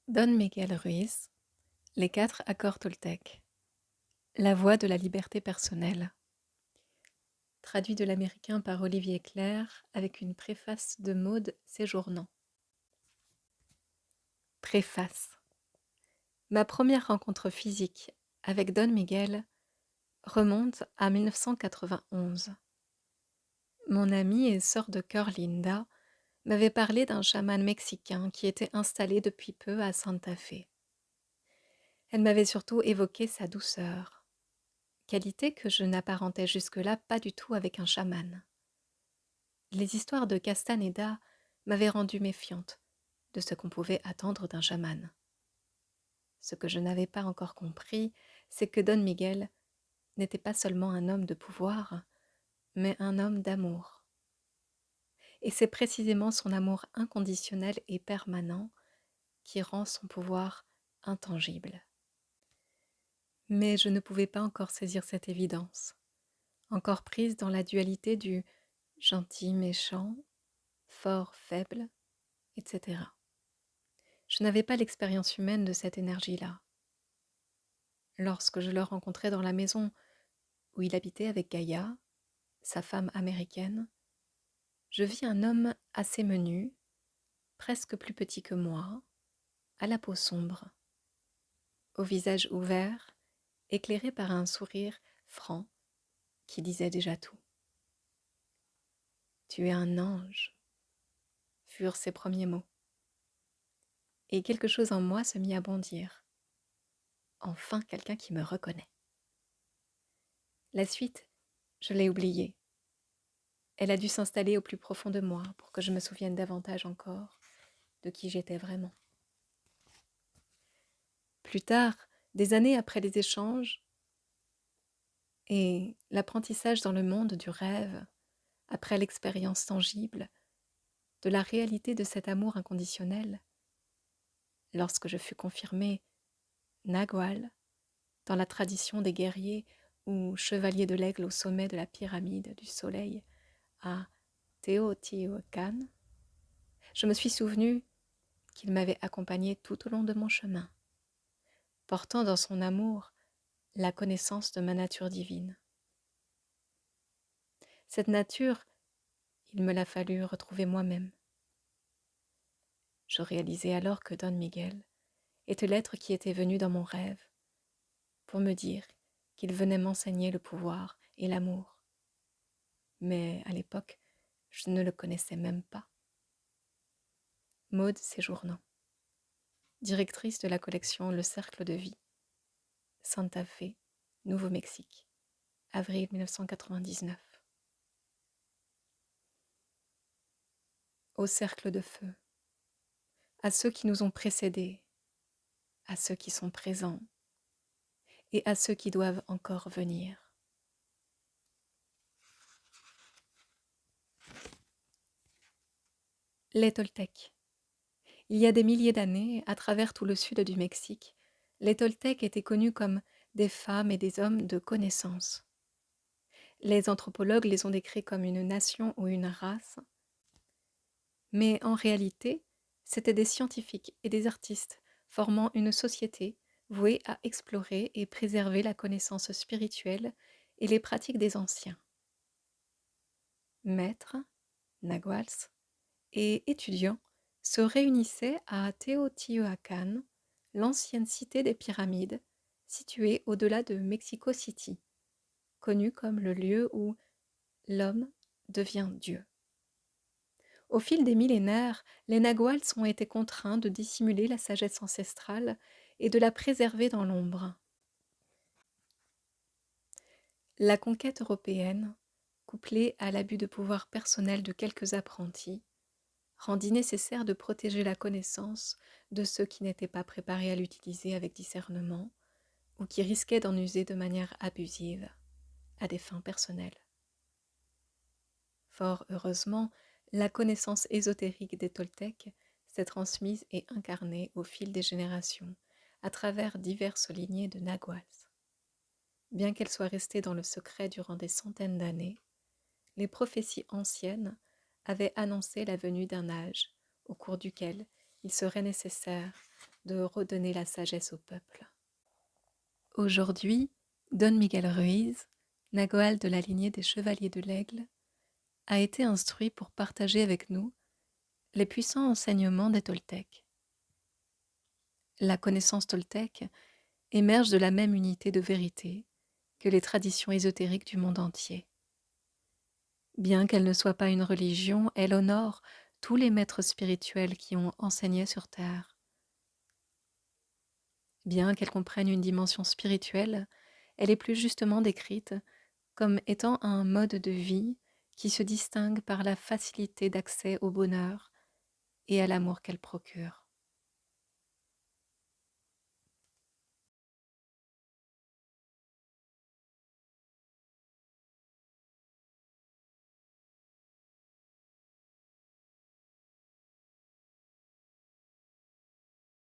Don Miguel Ruiz, Les 4 accords Toltec. La voie de la liberté personnelle. Traduit de l'américain par Olivier Clerc avec une préface de Maude Séjournant. Préface. Ma première rencontre physique avec Don Miguel remonte à 1991. Mon amie et sœur de cœur Linda m'avait parlé d'un chaman mexicain qui était installé depuis peu à Santa Fe. Elle m'avait surtout évoqué sa douceur, qualité que je n'apparentais jusque-là pas du tout avec un chaman. Les histoires de Castaneda m'avaient rendue méfiante de ce qu'on pouvait attendre d'un chaman. Ce que je n'avais pas encore compris, c'est que Don Miguel n'était pas seulement un homme de pouvoir, mais un homme d'amour. Et c'est précisément son amour inconditionnel et permanent qui rend son pouvoir intangible. Mais je ne pouvais pas encore saisir cette évidence, encore prise dans la dualité du gentil méchant, fort faible, etc. Je n'avais pas l'expérience humaine de cette énergie-là. Lorsque je le rencontrai dans la maison où il habitait avec Gaïa, sa femme américaine, je vis un homme assez menu, presque plus petit que moi, à la peau sombre, au visage ouvert, éclairé par un sourire franc qui disait déjà tout. « Tu es un ange », furent ses premiers mots. Et quelque chose en moi se mit à bondir. Enfin quelqu'un qui me reconnaît. La suite, je l'ai oubliée. Elle a dû s'installer au plus profond de moi pour que je me souvienne davantage encore de qui j'étais vraiment. Plus tard, des années après les échanges et l'apprentissage dans le monde du rêve, après l'expérience tangible de la réalité de cet amour inconditionnel, lorsque je fus confirmée Nagual dans la tradition des guerriers ou chevaliers de l'aigle au sommet de la pyramide du soleil à Teotihuacan, je me suis souvenu qu'il m'avait accompagnée tout au long de mon chemin, portant dans son amour la connaissance de ma nature divine. Cette nature, il me l'a fallu retrouver moi-même. Je réalisai alors que Don Miguel était l'être qui était venu dans mon rêve pour me dire qu'il venait m'enseigner le pouvoir et l'amour. Mais à l'époque, je ne le connaissais même pas. Maude Séjournant, directrice de la collection Le Cercle de Vie, Santa Fe, Nouveau-Mexique, avril 1999. Au cercle de feu, à ceux qui nous ont précédés, à ceux qui sont présents et à ceux qui doivent encore venir. Les Toltecs. Il y a des milliers d'années, à travers tout le sud du Mexique, les Toltecs étaient connus comme des femmes et des hommes de connaissance. Les anthropologues les ont décrits comme une nation ou une race, mais en réalité, c'étaient des scientifiques et des artistes formant une société vouée à explorer et préserver la connaissance spirituelle et les pratiques des anciens. Maîtres, naguals et étudiants se réunissaient à Teotihuacan, l'ancienne cité des pyramides, située au-delà de Mexico City, connue comme le lieu où l'homme devient Dieu. Au fil des millénaires, les naguals ont été contraints de dissimuler la sagesse ancestrale et de la préserver dans l'ombre. La conquête européenne, couplée à l'abus de pouvoir personnel de quelques apprentis, rendit nécessaire de protéger la connaissance de ceux qui n'étaient pas préparés à l'utiliser avec discernement ou qui risquaient d'en user de manière abusive, à des fins personnelles. Fort heureusement, la connaissance ésotérique des Toltecs s'est transmise et incarnée au fil des générations, à travers diverses lignées de naguals. Bien qu'elle soit restée dans le secret durant des centaines d'années, les prophéties anciennes avaient annoncé la venue d'un âge au cours duquel il serait nécessaire de redonner la sagesse au peuple. Aujourd'hui, Don Miguel Ruiz, Nagual de la lignée des Chevaliers de l'Aigle, a été instruit pour partager avec nous les puissants enseignements des Toltèques. La connaissance toltèque émerge de la même unité de vérité que les traditions ésotériques du monde entier. Bien qu'elle ne soit pas une religion, elle honore tous les maîtres spirituels qui ont enseigné sur Terre. Bien qu'elle comprenne une dimension spirituelle, elle est plus justement décrite comme étant un mode de vie qui se distingue par la facilité d'accès au bonheur et à l'amour qu'elle procure.